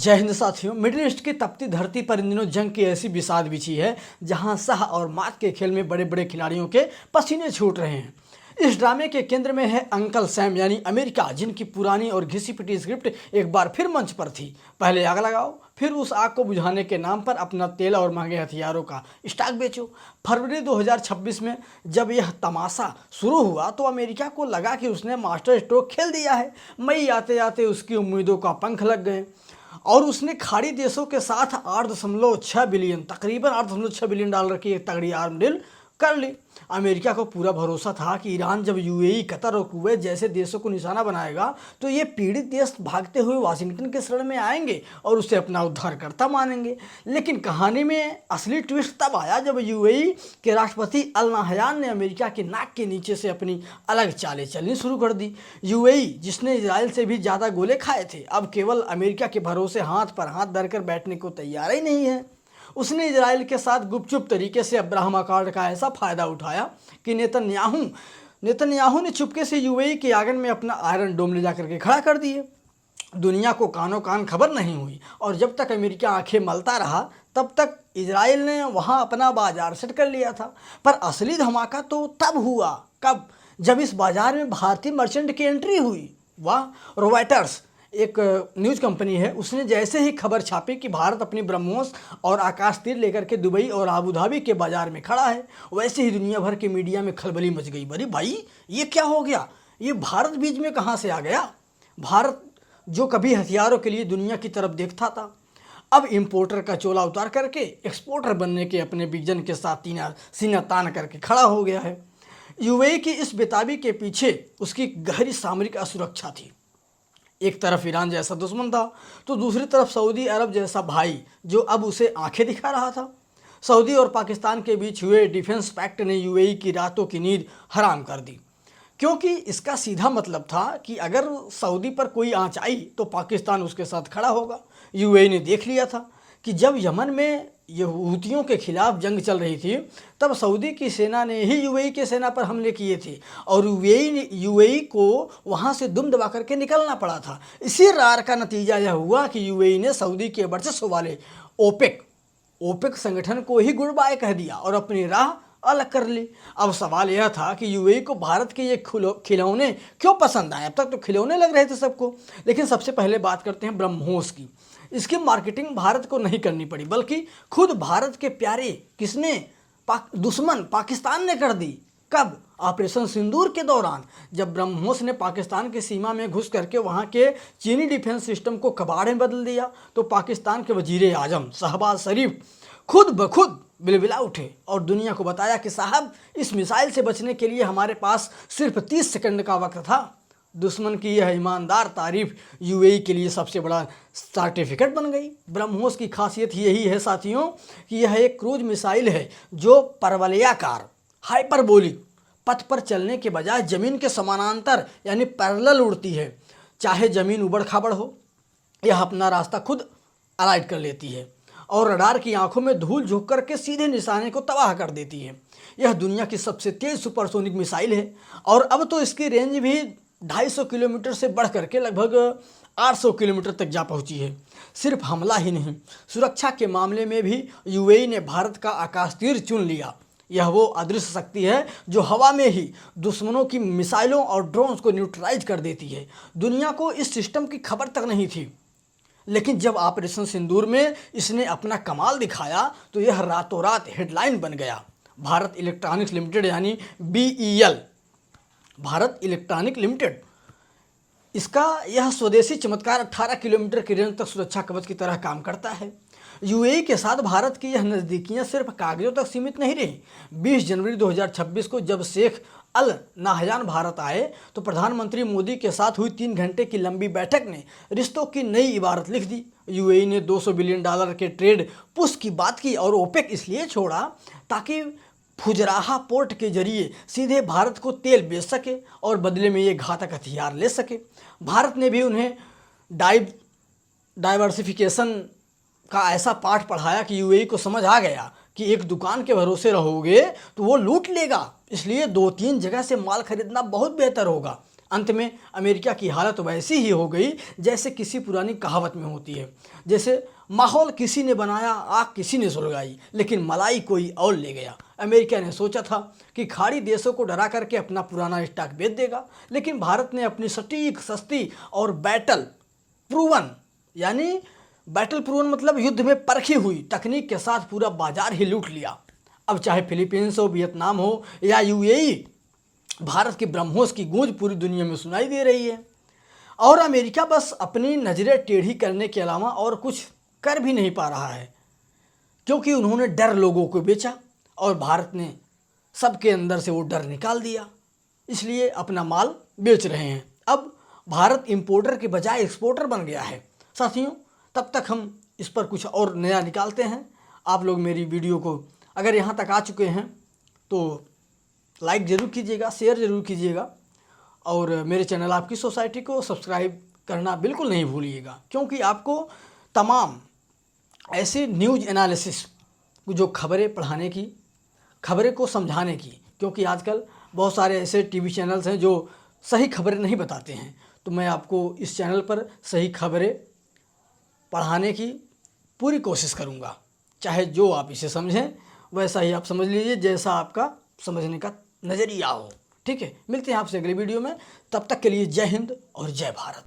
जय हिंद साथियों। Middle east की तपती धरती पर इन दिनों जंग की ऐसी बिसात बिछी है जहां सह और मात के खेल में बड़े बड़े खिलाड़ियों के पसीने छूट रहे हैं। इस ड्रामे के केंद्र में है अंकल सैम यानी अमेरिका, जिनकी पुरानी और घिसी पिटी स्क्रिप्ट एक बार फिर मंच पर थी। पहले आग लगाओ, फिर उस आग को बुझाने के नाम पर अपना तेल और महंगे हथियारों का स्टॉक बेचो। फरवरी 2026 में जब यह तमाशा शुरू हुआ तो अमेरिका को लगा कि उसने मास्टर स्ट्रोक खेल दिया है। मई आते आते उसकी उम्मीदों का पंख लग गए और उसने खाड़ी देशों के साथ 8.6 बिलियन तकरीबन $8.6 बिलियन की एक तगड़ी आर्म डील कर ली। अमेरिका को पूरा भरोसा था कि ईरान जब यूएई, कतर और कुवैत जैसे देशों को निशाना बनाएगा तो ये पीड़ित देश भागते हुए वाशिंगटन के शरण में आएंगे और उसे अपना उद्धारकर्ता मानेंगे। लेकिन कहानी में असली ट्विस्ट तब आया जब यूएई के राष्ट्रपति अल नाहयान ने अमेरिका के नाक के नीचे से अपनी अलग चालें चलनी शुरू कर दी। यूएई, जिसने इजराइल से भी ज़्यादा गोले खाए थे, अब केवल अमेरिका के भरोसे हाथ पर हाथ धरकर बैठने को तैयार ही नहीं है। उसने इजराइल के साथ गुपचुप तरीके से अब्राहम अकॉर्ड का ऐसा फ़ायदा उठाया कि नेतन्याहू ने चुपके से यूएई के आंगन में अपना आयरन डोम ले जाकर के खड़ा कर दिए। दुनिया को कानों कान खबर नहीं हुई और जब तक अमेरिका आंखें मलता रहा तब तक इजराइल ने वहां अपना बाजार सेट कर लिया था। पर असली धमाका तो तब हुआ कब, जब इस बाजार में भारतीय मर्चेंट की एंट्री हुई। वाह! रॉयटर्स एक न्यूज़ कंपनी है, उसने जैसे ही खबर छापी कि भारत अपनी ब्रह्मोस और आकाश तीर लेकर के दुबई और आबू धाबी के बाजार में खड़ा है, वैसे ही दुनिया भर के मीडिया में खलबली मच गई। बड़ी भाई, ये क्या हो गया? ये भारत बीच में कहाँ से आ गया? भारत जो कभी हथियारों के लिए दुनिया की तरफ देखता था, अब इंपोर्टर का चोला उतार करके एक्सपोर्टर बनने के अपने विजन के साथ सीना तान करके खड़ा हो गया है। यूएई की इस बेताबी के पीछे उसकी गहरी सामरिक असुरक्षा थी। एक तरफ ईरान जैसा दुश्मन था तो दूसरी तरफ सऊदी अरब जैसा भाई जो अब उसे आंखें दिखा रहा था। सऊदी और पाकिस्तान के बीच हुए डिफेंस पैक्ट ने यूएई की रातों की नींद हराम कर दी, क्योंकि इसका सीधा मतलब था कि अगर सऊदी पर कोई आंच आई तो पाकिस्तान उसके साथ खड़ा होगा। यूएई ने देख लिया था कि जब यमन में ये हूतियों के खिलाफ जंग चल रही थी तब सऊदी की सेना ने ही यूएई के सेना पर हमले किए थे और यूएई को वहां से दुम दबा करके निकलना पड़ा था। इसी रार का नतीजा यह हुआ कि यूएई ने सऊदी के वर्चस्व वाले ओपेक संगठन को ही गुड बाय कह दिया और अपनी राह अलग कर ली। अब सवाल यह था कि यूएई को भारत के ये खिलौने क्यों पसंद आए? अब तक तो खिलौने लग रहे थे सबको। लेकिन सबसे पहले बात करते हैं ब्रह्मोस की। इसकी मार्केटिंग भारत को नहीं करनी पड़ी, बल्कि खुद भारत के प्यारे दुश्मन पाकिस्तान ने कर दी। कब? ऑपरेशन सिंदूर के दौरान, जब ब्रह्मोस ने पाकिस्तान की सीमा में घुस करके वहां के चीनी डिफेंस सिस्टम को कबाड़ में बदल दिया तो पाकिस्तान के वजीर आजम शहबाज शरीफ खुद ब खुद बिलबिला उठे और दुनिया को बताया कि साहब, इस मिसाइल से बचने के लिए हमारे पास सिर्फ 30 सेकंड का वक्त था। दुश्मन की यह ईमानदार तारीफ यूएई के लिए सबसे बड़ा सर्टिफिकेट बन गई। ब्रह्मोस की खासियत यही है साथियों कि यह एक क्रूज मिसाइल है जो परवलयाकार हाइपरबोलिक पथ पर चलने के बजाय जमीन के समानांतर यानी पैरेलल उड़ती है। चाहे जमीन उबड़ खाबड़ हो, यह अपना रास्ता खुद अलाइट कर लेती है और रडार की आंखों में धूल झोंक करके सीधे निशाने को तबाह कर देती है। यह दुनिया की सबसे तेज सुपरसोनिक मिसाइल है और अब तो इसकी रेंज भी 250 किलोमीटर से बढ़ करके लगभग 800 किलोमीटर तक जा पहुंची है। सिर्फ हमला ही नहीं, सुरक्षा के मामले में भी यूएई ने भारत का आकाश तीर चुन लिया। यह वो अदृश्य शक्ति है जो हवा में ही दुश्मनों की मिसाइलों और ड्रोन्स को न्यूट्रलाइज कर देती है। दुनिया को इस सिस्टम की खबर तक नहीं थी, लेकिन जब ऑपरेशन सिंदूर में इसने अपना कमाल दिखाया तो यह रातों रात हेडलाइन बन गया। भारत इलेक्ट्रॉनिक्स लिमिटेड यानी BEL, भारत इलेक्ट्रॉनिक लिमिटेड, इसका यह स्वदेशी चमत्कार 18 किलोमीटर की रेंज तक सुरक्षा कवच की तरह काम करता है। यूएई के साथ भारत की यह नज़दीकियां सिर्फ कागजों तक सीमित नहीं रही। 20 जनवरी 2026 को जब शेख अल नाहयान भारत आए तो प्रधानमंत्री मोदी के साथ हुई 3 घंटे की लंबी बैठक ने रिश्तों की नई इबारत लिख दी। यूएई ने $200 बिलियन के ट्रेड पुश की बात की और ओपेक इसलिए छोड़ा ताकि फुजराहा पोर्ट के जरिए सीधे भारत को तेल बेच सके और बदले में ये घातक हथियार ले सके। भारत ने भी उन्हें डाइवर्सिफिकेशन का ऐसा पाठ पढ़ाया कि यूएई को समझ आ गया कि एक दुकान के भरोसे रहोगे तो वो लूट लेगा, इसलिए 2-3 जगह से माल खरीदना बहुत बेहतर होगा। अंत में अमेरिका की हालत वैसी ही हो गई जैसे किसी पुरानी कहावत में होती है, जैसे माहौल किसी ने बनाया, आग किसी ने सुलगाई, लेकिन मलाई कोई और ले गया। अमेरिका ने सोचा था कि खाड़ी देशों को डरा करके अपना पुराना स्टॉक बेच देगा, लेकिन भारत ने अपनी सटीक, सस्ती और बैटल प्रूवन मतलब युद्ध में परखी हुई तकनीक के साथ पूरा बाजार ही लूट लिया। अब चाहे फिलीपींस हो, वियतनाम हो या यूएई, भारत के ब्रह्मोस की गूंज पूरी दुनिया में सुनाई दे रही है। और अमेरिका बस अपनी नज़रें टेढ़ी करने के अलावा और कुछ कर भी नहीं पा रहा है, क्योंकि उन्होंने डर लोगों को बेचा और भारत ने सबके अंदर से वो डर निकाल दिया, इसलिए अपना माल बेच रहे हैं। अब भारत इंपोर्टर के बजाय एक्सपोर्टर बन गया है। साथियों, तब तक हम इस पर कुछ और नया निकालते हैं। आप लोग मेरी वीडियो को अगर यहाँ तक आ चुके हैं तो लाइक ज़रूर कीजिएगा, शेयर ज़रूर कीजिएगा, और मेरे चैनल आपकी सोसाइटी को सब्सक्राइब करना बिल्कुल नहीं भूलिएगा, क्योंकि आपको तमाम ऐसे न्यूज़ एनालिसिस जो खबरें पढ़ाने की, खबरें को समझाने की, क्योंकि आजकल बहुत सारे ऐसे टीवी चैनल्स हैं जो सही खबरें नहीं बताते हैं, तो मैं आपको इस चैनल पर सही खबरें पढ़ाने की पूरी कोशिश करूँगा। चाहे जो आप इसे समझें वैसा ही आप समझ लीजिए, जैसा आपका समझने का नज़रिया हो। ठीक है, मिलते हैं आपसे अगली वीडियो में। तब तक के लिए जय हिंद और जय भारत।